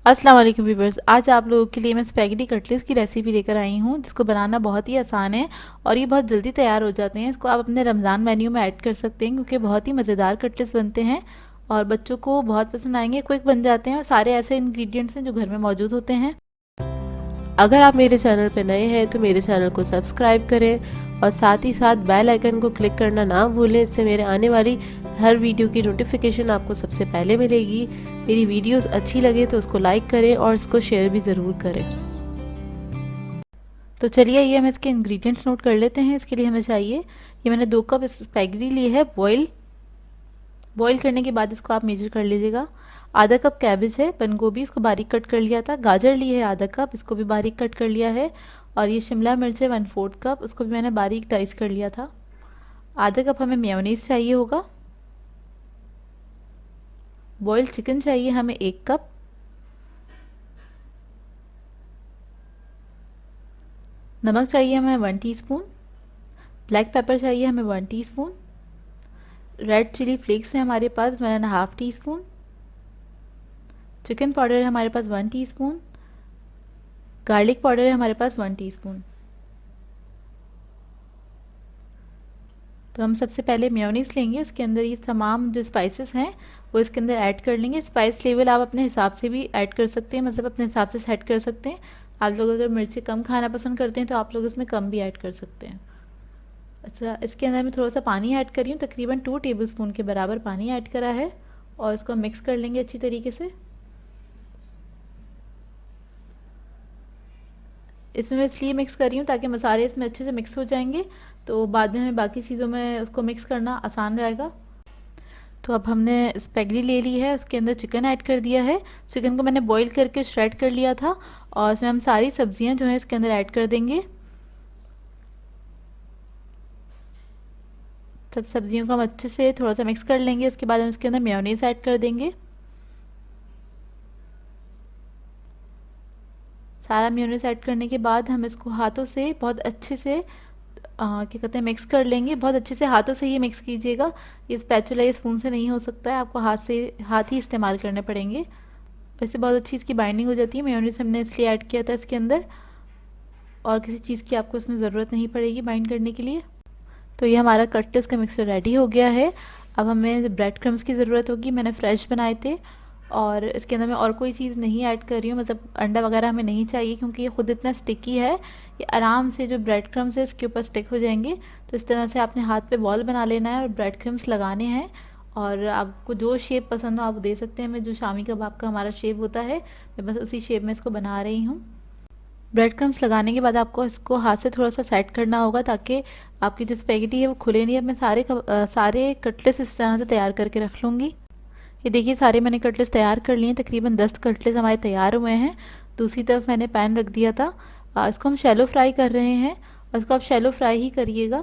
अस्सलाम वालेकुम व्यूवर्स। आज आप लोगों के लिए मैं स्पैगेटी कटलेट्स की रेसिपी लेकर आई हूँ, जिसको बनाना बहुत ही आसान है और ये बहुत जल्दी तैयार हो जाते हैं। इसको आप अपने रमज़ान मेन्यू में ऐड कर सकते हैं क्योंकि बहुत ही मज़ेदार कटलेट्स बनते हैं और बच्चों को बहुत पसंद आएंगे। क्विक बन जाते हैं और सारे ऐसे इंग्रेडिएंट्स हैं जो घर में मौजूद होते हैं। अगर आप मेरे चैनल पर नए हैं तो मेरे चैनल को सब्सक्राइब करें और साथ ही साथ बेल आइकन को क्लिक करना ना भूलें। इससे मेरे आने वाली हर वीडियो की नोटिफिकेशन आपको सबसे पहले मिलेगी। मेरी वीडियोस अच्छी लगे तो उसको लाइक करें और इसको शेयर भी ज़रूर करें। तो चलिए ये हम इसके इंग्रेडिएंट्स नोट कर लेते हैं। इसके लिए हमें चाहिए, ये मैंने 2 कप स्पैगेटी ली है बॉईल करने के बाद इसको आप मेजर कर लीजिएगा। आधा कप कैबेज है, बंद गोभी, इसको बारीक कट कर लिया था। गाजर ली है आधा कप, इसको भी बारीक कट कर लिया है। और ये शिमला मिर्च है 1/4 कप, उसको भी मैंने बारीक डाइस कर लिया था। आधा कप हमें मेयोनीज चाहिए होगा। बॉइल्ड चिकन चाहिए हमें 1 कप। नमक चाहिए हमें 1 टीस्पून। ब्लैक पेपर चाहिए हमें 1 टीस्पून। रेड चिली फ्लेक्स है हमारे पास 1.5 टीस्पून। चिकन पाउडर है हमारे पास 1 टीस्पून। गार्लिक पाउडर है हमारे पास 1 टीस्पून। तो हम सबसे पहले मेयोनीज लेंगे, उसके अंदर ये तमाम जो स्पाइसेस हैं वो इसके अंदर ऐड कर लेंगे। स्पाइस लेवल आप अपने हिसाब से भी ऐड कर सकते हैं, मतलब अपने हिसाब से सेट कर सकते हैं। आप लोग अगर मिर्ची कम खाना पसंद करते हैं तो आप लोग इसमें कम भी ऐड कर सकते हैं। अच्छा, इसके अंदर मैं थोड़ा सा पानी ऐड करी हूँ, तकरीबन 2 टेबलस्पून के बराबर पानी ऐड करा है और इसको मिक्स कर लेंगे अच्छी तरीके से। इसमें मैं इसलिए मिक्स कर रही हूँ ताकि मसाले इसमें अच्छे से मिक्स हो जाएंगे, तो बाद में हमें बाकी चीज़ों में उसको मिक्स करना आसान रहेगा। तो अब हमने स्पैगेटी ले ली है, उसके अंदर चिकन ऐड कर दिया है। चिकन को मैंने बॉईल करके श्रेड कर लिया था और इसमें हम सारी सब्जियां जो हैं इसके अंदर ऐड कर देंगे। सब सब्जियों को हम अच्छे से थोड़ा सा मिक्स कर लेंगे। इसके बाद हम इसके अंदर मेयोनीज ऐड कर देंगे। सारा मेयोनीज ऐड करने के बाद हम इसको हाथों से बहुत अच्छे से क्या कहते हैं मिक्स कर लेंगे। बहुत अच्छे से हाथों से ही मिक्स कीजिएगा, ये स्पैचुला या स्पून से नहीं हो सकता है, आपको हाथ ही इस्तेमाल करने पड़ेंगे। वैसे बहुत अच्छी इसकी बाइंडिंग हो जाती है। मेयोनीज हमने इसलिए ऐड किया था इसके अंदर, और किसी चीज़ की आपको इसमें ज़रूरत नहीं पड़ेगी बाइंड करने के लिए। तो ये हमारा कटलेट्स का मिक्सचर रेडी हो गया है। अब हमें ब्रेड क्रम्स की ज़रूरत होगी, मैंने फ्रेश बनाए थे। और इसके अंदर मैं और कोई चीज़ नहीं ऐड कर रही हूँ, मतलब अंडा वगैरह हमें नहीं चाहिए क्योंकि ये खुद इतना स्टिकी है, ये आराम से जो ब्रेड क्रम्स है इसके ऊपर स्टिक हो जाएंगे। तो इस तरह से आपने हाथ पे बॉल बना लेना है और ब्रेड क्रम्स लगाने हैं। और आपको जो शेप पसंद हो आप दे सकते हैं। मैं जो शामी कबाब का हमारा शेप होता है, मैं बस उसी शेप में इसको बना रही हूँ। ब्रेड क्रम्स लगाने के बाद आपको इसको हाथ से थोड़ा सा सेट करना होगा ताकि आपकी जो स्पैगेटी है वो खुले नहीं। अब मैं सारे कटलेट्स इस तरह से तैयार करके रख लूँगी। ये देखिए सारे मैंने कटलेट्स तैयार कर लिए हैं, तकरीबन 10 कटलेट्स हमारे तैयार हुए हैं। दूसरी तरफ मैंने पैन रख दिया था। इसको हम शैलो फ्राई कर रहे हैं और इसको आप शैलो फ्राई ही करिएगा।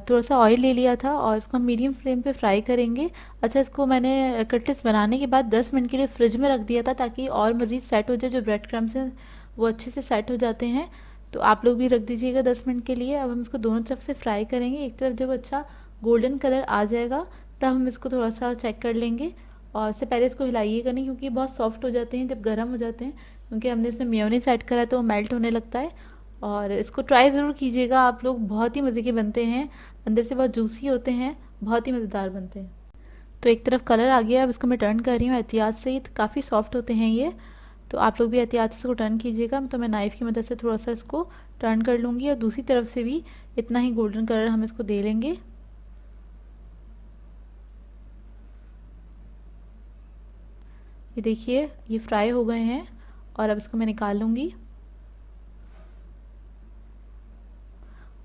थोड़ा सा ऑयल ले लिया था और इसको हम मीडियम फ्लेम पे फ्राई करेंगे। अच्छा, इसको मैंने कटलेट्स बनाने के बाद 10 मिनट के लिए फ्रिज में रख दिया था ताकि और मज़ीद सेट हो जाए। जो ब्रेड क्रम्स हैं वो अच्छे से सेट हो जाते हैं, तो आप लोग भी रख दीजिएगा 10 मिनट के लिए। अब हम इसको दोनों तरफ से फ्राई करेंगे। एक तरफ जब अच्छा गोल्डन कलर आ जाएगा तब हम इसको थोड़ा सा चेक कर लेंगे। और इससे पहले इसको हिलाइएगा नहीं क्योंकि बहुत सॉफ्ट हो जाते हैं जब गर्म हो जाते हैं, क्योंकि हमने इसमें मेयोनीज ऐड करा है तो वो मेल्ट होने लगता है। और इसको ट्राई ज़रूर कीजिएगा आप लोग, बहुत ही मज़े के बनते हैं, अंदर से बहुत जूसी होते हैं, बहुत ही मज़ेदार बनते हैं। तो एक तरफ कलर आ गया, अब इसको मैं टर्न कर रही हूँ एहतियात से। काफ़ी सॉफ्ट होते हैं ये, तो आप लोग भी एहतियात से इसको टर्न कीजिएगा। तो मैं नाइफ़ की मदद से थोड़ा सा इसको टर्न कर लूँगी और दूसरी तरफ से भी इतना ही गोल्डन कलर हम इसको दे लेंगे। ये देखिए ये फ्राई हो गए हैं और अब इसको मैं निकाल लूँगी।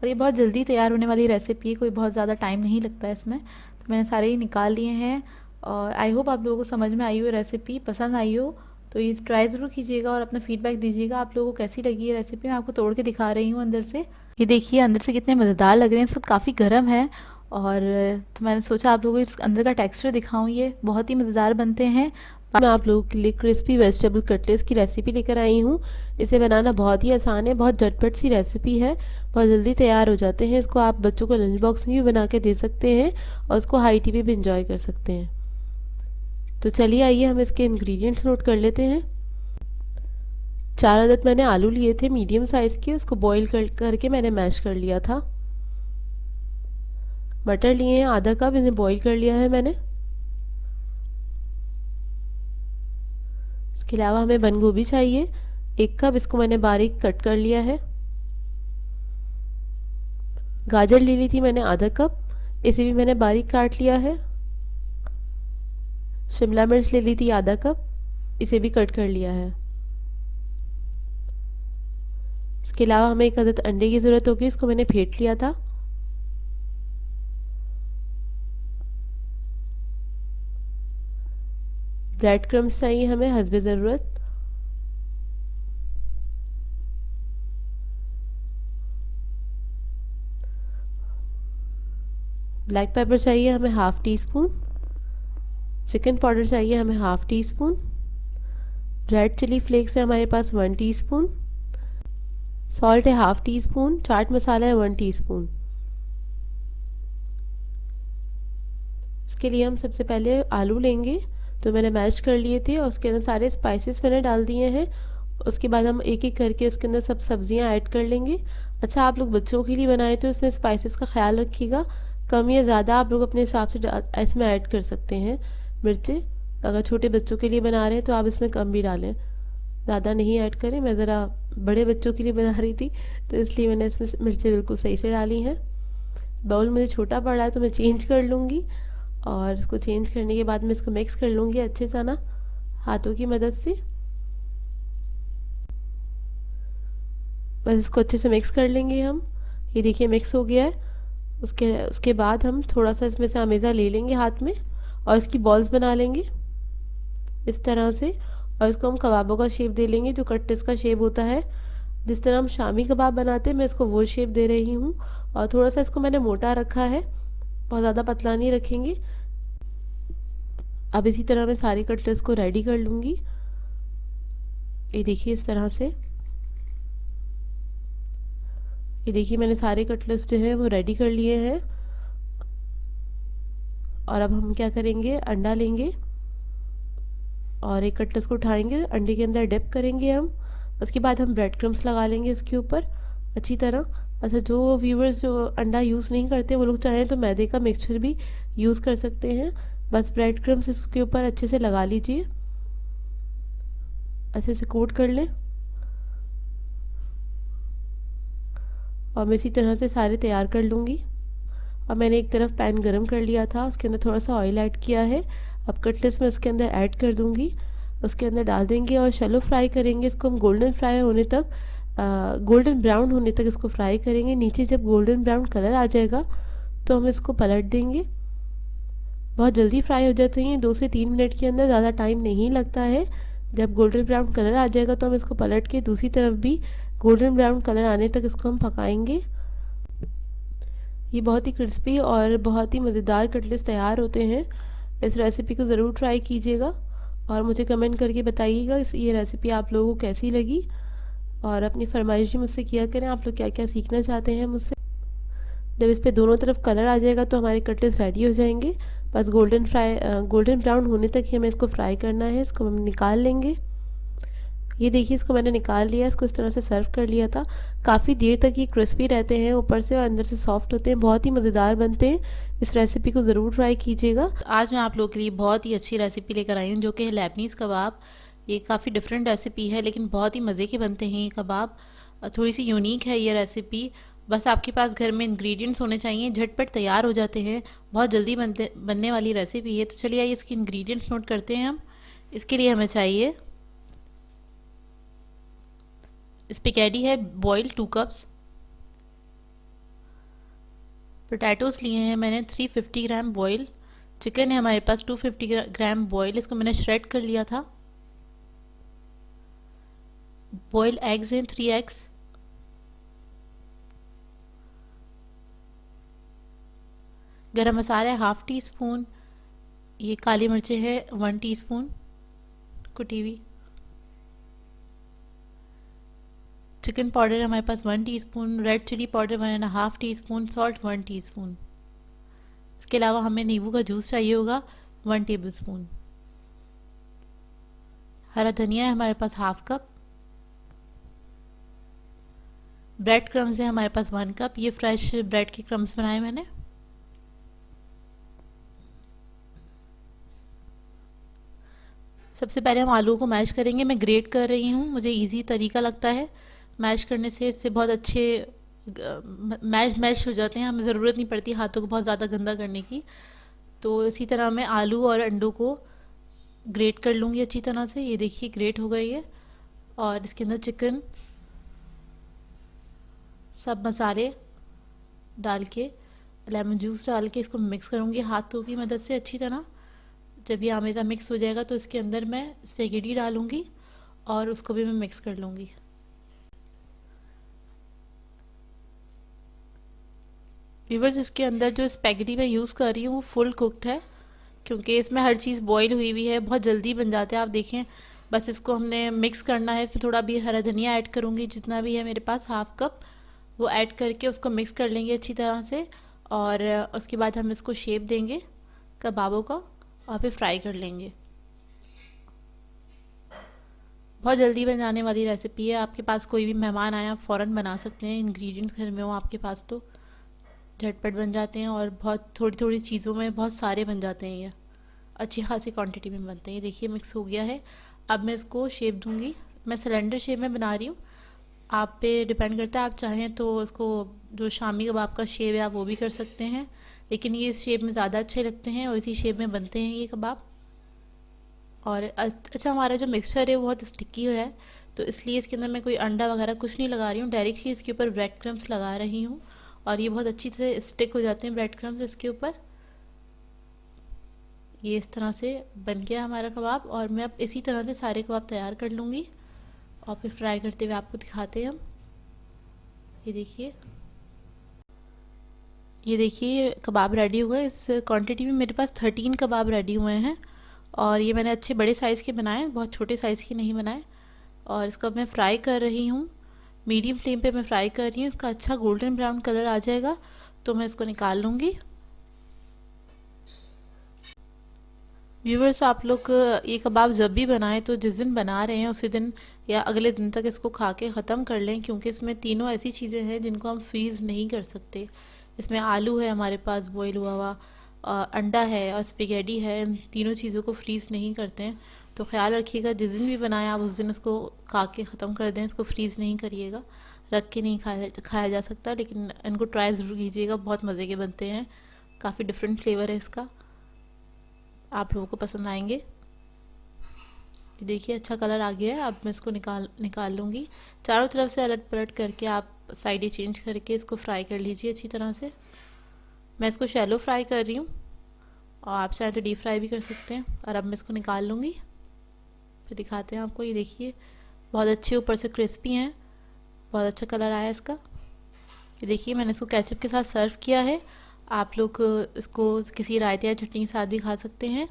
और ये बहुत जल्दी तैयार होने वाली रेसिपी है, कोई बहुत ज़्यादा टाइम नहीं लगता है इसमें। तो मैंने सारे ही निकाल लिए हैं और आई होप आप लोगों को समझ में आई हो, रेसिपी पसंद आई हो। तो ये ट्राई ज़रूर कीजिएगा और अपना फीडबैक दीजिएगा आप लोगों को कैसी लगी ये रेसिपी। मैं आपको तोड़ के दिखा रही हूँ अंदर से। ये देखिए अंदर से कितने मज़ेदार लग रहे हैं, सब काफ़ी गर्म है। और तो मैंने सोचा आप लोगों को इस अंदर का टेक्सचर दिखाऊँ, ये बहुत ही मज़ेदार बनते हैं। मैं आप लोगों के लिए क्रिस्पी वेजिटेबल कटलेट्स की रेसिपी लेकर आई हूँ। इसे बनाना बहुत ही आसान है, बहुत झटपट सी रेसिपी है, बहुत जल्दी तैयार हो जाते हैं। इसको आप बच्चों को लंच बॉक्स में भी बना के दे सकते हैं और इसको हाई टी भी इंजॉय कर सकते हैं। तो चलिए आइए हम इसके इंग्रेडिएंट्स नोट कर लेते हैं। 4 अदद मैंने आलू लिए थे मीडियम साइज़ के, उसको बॉईल करके मैंने मैश कर लिया था। मटर लिए हैं आधा कप, इन्हें बॉईल कर लिया है मैंने। इसके अलावा हमें बंद गोभी चाहिए 1 कप, इसको मैंने बारीक कट कर लिया है। गाजर ले ली थी मैंने आधा कप, इसे भी मैंने बारीक काट लिया है। शिमला मिर्च ले ली थी आधा कप, इसे भी कट कर लिया है। इसके अलावा हमें 1 अदद अंडे की ज़रूरत होगी, इसको मैंने फेंट लिया था। ब्रेड क्रम्स चाहिए हमें हस्बे ज़रूरत। ब्लैक पेपर चाहिए हमें half teaspoon. Chicken powder चाहिए हमें half teaspoon. Red chilli flakes है हमारे पास 1 टीस्पून। सॉल्ट है half teaspoon. Chaat masala है 1 टीस्पून। इसके लिए हम सबसे पहले आलू लेंगे, तो मैंने मैश कर लिए थे और उसके अंदर सारे स्पाइसेस मैंने डाल दिए हैं। उसके बाद हम एक एक करके उसके अंदर सब सब्जियां ऐड कर लेंगे। अच्छा, आप लोग बच्चों के लिए बनाए तो इसमें स्पाइसेस का ख्याल रखिएगा, कम या ज़्यादा आप लोग अपने हिसाब से इसमें ऐड कर सकते हैं मिर्चें। अगर छोटे बच्चों के लिए बना रहे हैं तो आप इसमें कम भी डालें, ज़्यादा नहीं ऐड करें। मैं ज़रा बड़े बच्चों के लिए बना रही थी तो इसलिए मैंने इसमें मिर्चें बिल्कुल सही से डाली हैं। बाउल मुझे छोटा पड़ रहा है तो मैं चेंज कर लूँगी, और इसको चेंज करने के बाद मैं इसको मिक्स कर लूँगी अच्छे से ना, हाथों की मदद से। बस इसको अच्छे से मिक्स कर लेंगे हम। ये देखिए मिक्स हो गया है। उसके उसके बाद हम थोड़ा सा इसमें से अमेज़ा ले लेंगे हाथ में और इसकी बॉल्स बना लेंगे इस तरह से, और इसको हम कबाबों का शेप दे लेंगे, जो कट्टिस का शेप होता है। जिस तरह हम शामी कबाब बनाते हैं मैं इसको वो शेप दे रही हूँ। और थोड़ा सा इसको मैंने मोटा रखा है, बहुत ज़्यादा पतला नहीं रखेंगे। अब इसी तरह मैं सारी कटलेट्स को रेडी कर लूँगी। ये देखिए इस तरह से। ये देखिए मैंने सारे कटलेट्स जो है वो रेडी कर लिए हैं। और अब हम क्या करेंगे, अंडा लेंगे और एक कटलेट्स को उठाएंगे, अंडे के अंदर डिप करेंगे हम। उसके बाद हम ब्रेड क्रम्स लगा लेंगे इसके ऊपर अच्छी तरह। अच्छा, जो व्यूवर्स जो अंडा यूज़ नहीं करते वो लोग चाहें तो मैदे का मिक्सचर भी यूज़ कर सकते हैं। बस ब्रेड क्रम्स इसके ऊपर अच्छे से लगा लीजिए, अच्छे से कोट कर लें। और मैं इसी तरह से सारे तैयार कर लूँगी। और मैंने एक तरफ पैन गरम कर लिया था, उसके अंदर थोड़ा सा ऑयल ऐड किया है। अब कटलेट्स मैं उसके अंदर ऐड कर दूँगी, उसके अंदर डाल देंगे और शैलो फ्राई करेंगे इसको हम गोल्डन फ्राई होने तक, गोल्डन ब्राउन होने तक इसको फ्राई करेंगे। नीचे जब गोल्डन ब्राउन कलर आ जाएगा तो हम इसको पलट देंगे। बहुत जल्दी फ्राई हो जाते हैं, 2 से 3 मिनट के अंदर, ज़्यादा टाइम नहीं लगता है। जब गोल्डन ब्राउन कलर आ जाएगा तो हम इसको पलट के दूसरी तरफ भी गोल्डन ब्राउन कलर आने तक इसको हम पकाएंगे। ये बहुत ही क्रिस्पी और बहुत ही मज़ेदार कटलेट्स तैयार होते हैं। इस रेसिपी को ज़रूर ट्राई कीजिएगा और मुझे कमेंट करके बताइएगा ये रेसिपी आप लोगों को कैसी लगी। और अपनी फरमाइश भी मुझसे किया करें, आप लोग क्या क्या सीखना चाहते हैं मुझसे। जब इस पे दोनों तरफ कलर आ जाएगा तो हमारे कटलेट्स रेडी हो जाएंगे। बस गोल्डन ब्राउन होने तक ही हमें इसको फ्राई करना है। इसको हम निकाल लेंगे। ये देखिए इसको मैंने निकाल लिया, इसको इस तरह से सर्व कर लिया था। काफ़ी देर तक ये क्रिस्पी रहते हैं ऊपर से और अंदर से सॉफ्ट होते हैं, बहुत ही मज़ेदार बनते हैं। इस रेसिपी को ज़रूर ट्राई कीजिएगा। आज मैं आप लोगों के लिए बहुत ही अच्छी रेसिपी लेकर आई हूँ, जो कि है लेबनीज़ कबाब। ये काफ़ी डिफरेंट रेसिपी है लेकिन बहुत ही मज़े के बनते हैं ये कबाब। थोड़ी सी यूनिक है ये रेसिपी। बस आपके पास घर में इंग्रेडिएंट्स होने चाहिए, झटपट तैयार हो जाते हैं, बहुत जल्दी बनने वाली रेसिपी है। तो चलिए आइए इसके इंग्रेडिएंट्स नोट करते हैं हम। इसके लिए हमें चाहिए स्पेगेटी है बॉयल 2 कप्स। पोटैटोज़ लिए हैं मैंने 350 ग्राम बॉयल। चिकन है हमारे पास 250 ग्राम बॉयल, इसको मैंने श्रेड कर लिया था। बॉयल एग्स हैं 3 एग्स। गरम मसाला है हाफ टी स्पून। ये काली मिर्चें हैं 1 टीस्पून कुटी हुई। चिकन पाउडर है हमारे पास 1 teaspoon. Red chilli powder 1.5 teaspoon. Salt 1 teaspoon. इसके अलावा हमें नींबू का जूस चाहिए होगा 1 टेबलस्पून। हरा धनिया है हमारे पास हाफ कप। ब्रेड क्रम्स है हमारे पास 1 कप, ये फ्रेश ब्रेड के क्रम्स बनाए मैंने। सबसे पहले हम आलू को मैश करेंगे। मैं ग्रेट कर रही हूँ, मुझे इजी तरीका लगता है मैश करने से। इससे बहुत अच्छे मैश हो जाते हैं, हमें ज़रूरत नहीं पड़ती हाथों को बहुत ज़्यादा गंदा करने की। तो इसी तरह मैं आलू और अंडों को ग्रेट कर लूँगी अच्छी तरह से। ये देखिए ग्रेट हो गई है। और इसके अंदर चिकन, सब मसाले डाल के, लेमन जूस डाल के इसको मिक्स करूँगी हाथों की मदद से अच्छी तरह। जब ये आमेज़ा मिक्स हो जाएगा तो इसके अंदर मैं स्पेगेटी डालूँगी और उसको भी मैं मिक्स कर लूँगी। व्यूवर्स, इसके अंदर जो स्पेगेटी मैं यूज़ कर रही हूँ वो फुल कुक्ड है, क्योंकि इसमें हर चीज़ बॉईल हुई हुई है, बहुत जल्दी बन जाते हैं। आप देखें, बस इसको हमने मिक्स करना है। इसमें थोड़ा भी हरा धनिया ऐड करूँगी, जितना भी है मेरे पास 1/2 कप, वो ऐड करके उसको मिक्स कर लेंगे अच्छी तरह से। और उसके बाद हम इसको शेप देंगे कबाबों का और फिर फ्राई कर लेंगे। बहुत जल्दी बन जाने वाली रेसिपी है। आपके पास कोई भी मेहमान आया, आप फ़ौरन बना सकते हैं। इंग्रेडिएंट्स घर में हो आपके पास तो झटपट बन जाते हैं, और बहुत थोड़ी थोड़ी चीज़ों में बहुत सारे बन जाते हैं। ये अच्छी खासी क्वांटिटी में बनते हैं। ये देखिए मिक्स हो गया है। अब मैं इसको शेप दूंगी। मैं सिलेंडर शेप में बना रही हूँ, आप पे डिपेंड करता है। आप चाहें तो उसको जो शामी कबाब का शेप है आप वो भी कर सकते हैं, लेकिन ये इस शेप में ज़्यादा अच्छे लगते हैं और इसी शेप में बनते हैं ये कबाब। और अच्छा, हमारा जो मिक्सचर है वो बहुत स्टिकी है, तो इसलिए इसके अंदर मैं कोई अंडा वगैरह कुछ नहीं लगा रही हूँ, डायरेक्ट ही इसके ऊपर ब्रेड क्रम्स लगा रही हूँ। और ये बहुत अच्छी से स्टिक हो जाते हैं ब्रेड क्रम्स इसके ऊपर। ये इस तरह से बन गया हमारा कबाब, और मैं अब इसी तरह से सारे कबाब तैयार कर लूँगी और फिर फ्राई करते हुए आपको दिखाते हैं हम। ये देखिए, ये देखिए कबाब रेडी हुए। इस क्वांटिटी में मेरे पास 13 कबाब रेडी हुए हैं, और ये मैंने अच्छे बड़े साइज़ के बनाए, बहुत छोटे साइज़ के नहीं बनाए। और इसको अब मैं फ्राई कर रही हूँ, मीडियम फ्लेम पे मैं फ्राई कर रही हूँ। इसका अच्छा गोल्डन ब्राउन कलर आ जाएगा तो मैं इसको निकाल लूँगी। व्यूवर्स, आप लोग ये कबाब जब भी बनाएं तो जिस दिन बना रहे हैं उसी दिन या अगले दिन तक इसको खा के ख़त्म कर लें, क्योंकि इसमें तीनों ऐसी चीज़ें हैं जिनको हम फ्रीज़ नहीं कर सकते। इसमें आलू है हमारे पास बॉईल हुआ हुआ, अंडा है और स्पेगेटी है। इन तीनों चीज़ों को फ्रीज़ नहीं करते हैं, तो ख्याल रखिएगा जिस दिन भी बनाएं आप उस दिन इसको खा के ख़त्म कर दें। इसको फ्रीज़ नहीं करिएगा, रख के नहीं खाया जा सकता। लेकिन इनको ट्राई ज़रूर कीजिएगा, बहुत मज़े के बनते हैं। काफ़ी डिफरेंट फ्लेवर है इसका, आप लोगों को पसंद आएंगे। ये देखिए अच्छा कलर आ गया है। अब मैं इसको निकाल लूँगी। चारों तरफ से अलट पलट करके आप साइडें चेंज करके इसको फ्राई कर लीजिए अच्छी तरह से। मैं इसको शैलो फ्राई कर रही हूँ, और आप चाहें तो डीप फ्राई भी कर सकते हैं। और अब मैं इसको निकाल लूँगी, फिर दिखाते हैं आपको। ये देखिए बहुत अच्छे ऊपर से क्रिस्पी हैं, बहुत अच्छा कलर आया इसका। ये देखिए मैंने इसको केचप के साथ सर्व किया है। आप लोग इसको किसी रायते या चटनी के साथ भी खा सकते हैं।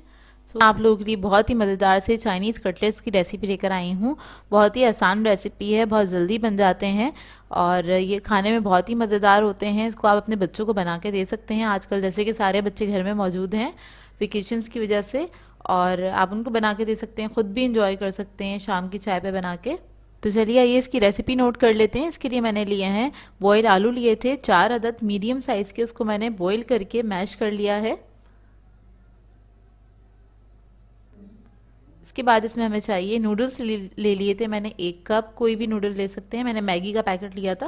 आप लोगों के लिए बहुत ही मज़ेदार से चाइनीज़ कटलेट्स की रेसिपी लेकर आई हूँ। बहुत ही आसान रेसिपी है, बहुत जल्दी बन जाते हैं और ये खाने में बहुत ही मज़ेदार होते हैं। इसको आप अपने बच्चों को बना के दे सकते हैं। आजकल जैसे कि सारे बच्चे घर में मौजूद हैं वेकेशंस की वजह से, और आप उनको बना के दे सकते हैं, ख़ुद भी इंजॉय कर सकते हैं शाम की चाय पे बना के। तो चलिए आइए इसकी रेसिपी नोट कर लेते हैं। इसके लिए मैंने लिए हैं बॉयल आलू लिए थे 4 अदद मीडियम साइज़ के, उसको मैंने बॉयल करके मैश कर लिया है। इसके बाद इसमें हमें चाहिए नूडल्स ले लिए थे मैंने 1 कप, कोई भी नूडल ले सकते हैं। मैंने मैगी का पैकेट लिया था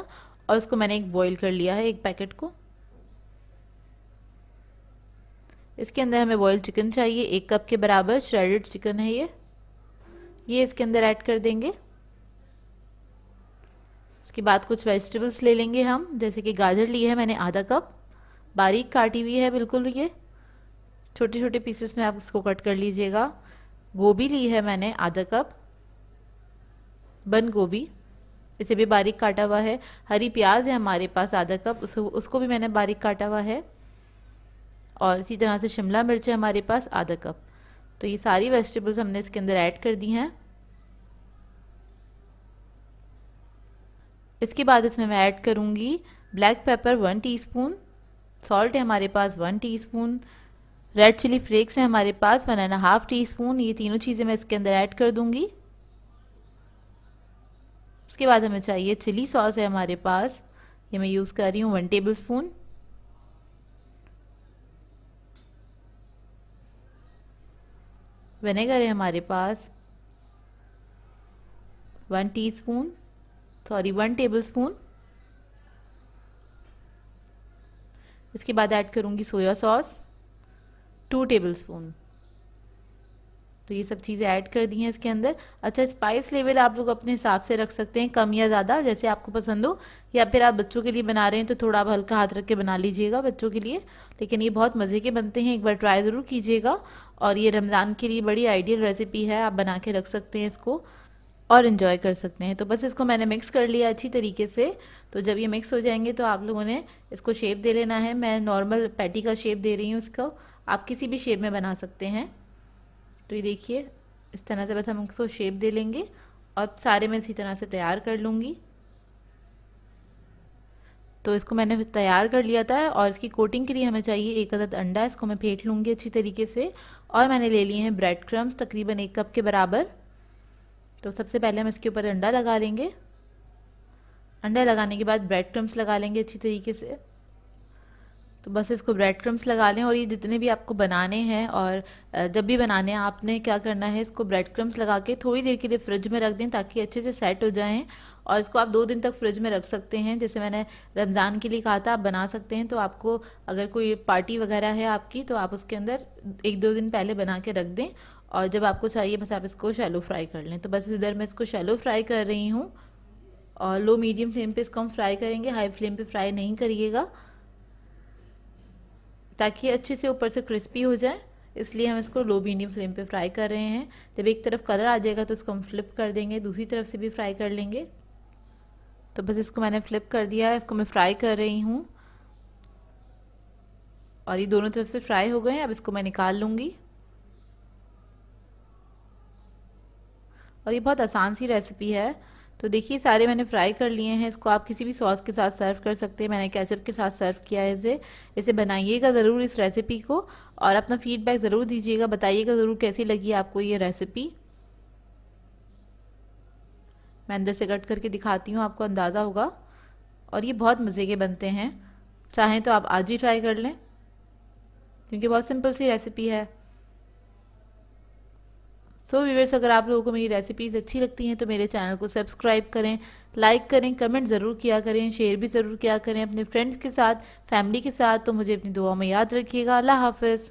और उसको मैंने एक बॉईल कर लिया है, एक पैकेट को। इसके अंदर हमें बॉइल्ड चिकन चाहिए 1 कप के बराबर, श्रेडेड चिकन है ये इसके अंदर ऐड कर देंगे। इसके बाद कुछ वेजिटेबल्स ले लेंगे हम, जैसे कि गाजर ली है मैंने ½ कप, बारीक काटी हुई है बिल्कुल, ये छोटे छोटे पीसेस में आप इसको कट कर लीजिएगा। गोभी ली है मैंने ½ कप, बंद गोभी, इसे भी बारीक काटा हुआ है। हरी प्याज है हमारे पास ½ कप, उसको भी मैंने बारीक काटा हुआ है। और इसी तरह से शिमला मिर्च है हमारे पास ½ कप। तो ये सारी वेजिटेबल्स हमने इसके अंदर ऐड कर दी हैं। इसके बाद इसमें मैं ऐड करूँगी ब्लैक पेपर 1 टीस्पून, सॉल्ट है हमारे पास 1 टीस्पून, रेड चिली फ्लेक्स है हमारे पास 1½ टीस्पून। ये तीनों चीज़ें मैं इसके अंदर ऐड कर दूँगी। उसके बाद हमें चाहिए चिली सॉस है हमारे पास, ये मैं यूज़ कर रही हूँ 1 टेबल स्पून। विनेगर है हमारे पास 1 टीस्पून, सॉरी 1 टेबल स्पून। इसके बाद ऐड करूँगी सोया सॉस 2 टेबल स्पून। तो ये सब चीज़ें ऐड कर दी हैं इसके अंदर। अच्छा, स्पाइस लेवल आप लोग अपने हिसाब से रख सकते हैं, कम या ज़्यादा, जैसे आपको पसंद हो। या फिर आप बच्चों के लिए बना रहे हैं तो थोड़ा आप हल्का हाथ रख के बना लीजिएगा बच्चों के लिए। लेकिन ये बहुत मज़े के बनते हैं, एक बार ट्राई ज़रूर कीजिएगा। और ये रमज़ान के लिए बड़ी आइडियल रेसिपी है, आप बना के रख सकते हैं इसको और इन्जॉय कर सकते हैं। तो बस इसको मैंने मिक्स कर लिया अच्छी तरीके से। तो जब ये मिक्स हो जाएंगे तो आप लोगों ने इसको शेप दे लेना है। मैं नॉर्मल पैटी का शेप दे रही हूँ इसको, आप किसी भी शेप में बना सकते हैं। तो ये देखिए इस तरह से बस हम इसको शेप दे लेंगे और सारे मैं इसी तरह से तैयार कर लूँगी। तो इसको मैंने तैयार कर लिया था और इसकी कोटिंग के लिए हमें चाहिए 1 अदद अंडा। इसको मैं फेंट लूँगी अच्छी तरीके से। और मैंने ले लिए हैं ब्रेड क्रम्स तकरीबन 1 कप के बराबर। तो सबसे पहले हम इसके ऊपर अंडा लगा लेंगे। अंडा लगाने के बाद ब्रेड क्रम्स लगा लेंगे अच्छी तरीके से। तो बस इसको ब्रेड क्रम्स लगा लें। और ये जितने भी आपको बनाने हैं और जब भी बनाने हैं आपने क्या करना है, इसको ब्रेड क्रम्स लगा के थोड़ी देर के लिए फ्रिज में रख दें ताकि अच्छे से सेट हो जाएं। और इसको आप 2 दिन तक फ्रिज में रख सकते हैं। जैसे मैंने रमज़ान के लिए कहा था आप बना सकते हैं, तो आपको अगर कोई पार्टी वगैरह है आपकी तो आप उसके अंदर 1-2 दिन पहले बना के रख दें। और जब आपको चाहिए बस आप इसको शैलो फ्राई कर लें। तो बस इधर मैं इसको शैलो फ्राई कर रही हूँ और लो मीडियम फ्लेम पे इसको हम फ्राई करेंगे, हाई फ्लेम पे फ्राई नहीं करिएगा ताकि अच्छे से ऊपर से क्रिस्पी हो जाए। इसलिए हम इसको लो मीडियम फ्लेम पे फ्राई कर रहे हैं। जब एक तरफ कलर आ जाएगा तो इसको हम फ्लिप कर देंगे, दूसरी तरफ से भी फ्राई कर लेंगे। तो बस इसको मैंने फ्लिप कर दिया है, इसको मैं फ्राई कर रही हूँ और ये दोनों तरफ से फ्राई हो गए हैं। अब इसको मैं निकाल लूँगी। और ये बहुत आसान सी रेसिपी है। तो देखिए सारे मैंने फ्राई कर लिए हैं। इसको आप किसी भी सॉस के साथ सर्व कर सकते हैं। मैंने केचप के साथ सर्व किया है इसे। इसे बनाइएगा ज़रूर इस रेसिपी को और अपना फीडबैक ज़रूर दीजिएगा, बताइएगा ज़रूर कैसी लगी आपको ये रेसिपी। मैं अंदर से कट करके दिखाती हूँ, आपको अंदाज़ा होगा। और ये बहुत मज़े के बनते हैं, चाहें तो आप आज ही ट्राई कर लें क्योंकि बहुत सिंपल सी रेसिपी है। सो व्यूअर्स, अगर आप लोगों को मेरी रेसिपीज़ अच्छी लगती हैं तो मेरे चैनल को सब्सक्राइब करें, लाइक करें, कमेंट ज़रूर किया करें, शेयर भी ज़रूर किया करें अपने फ्रेंड्स के साथ, फैमिली के साथ। तो मुझे अपनी दुआ में याद रखिएगा। अल्लाह हाफ़िज़।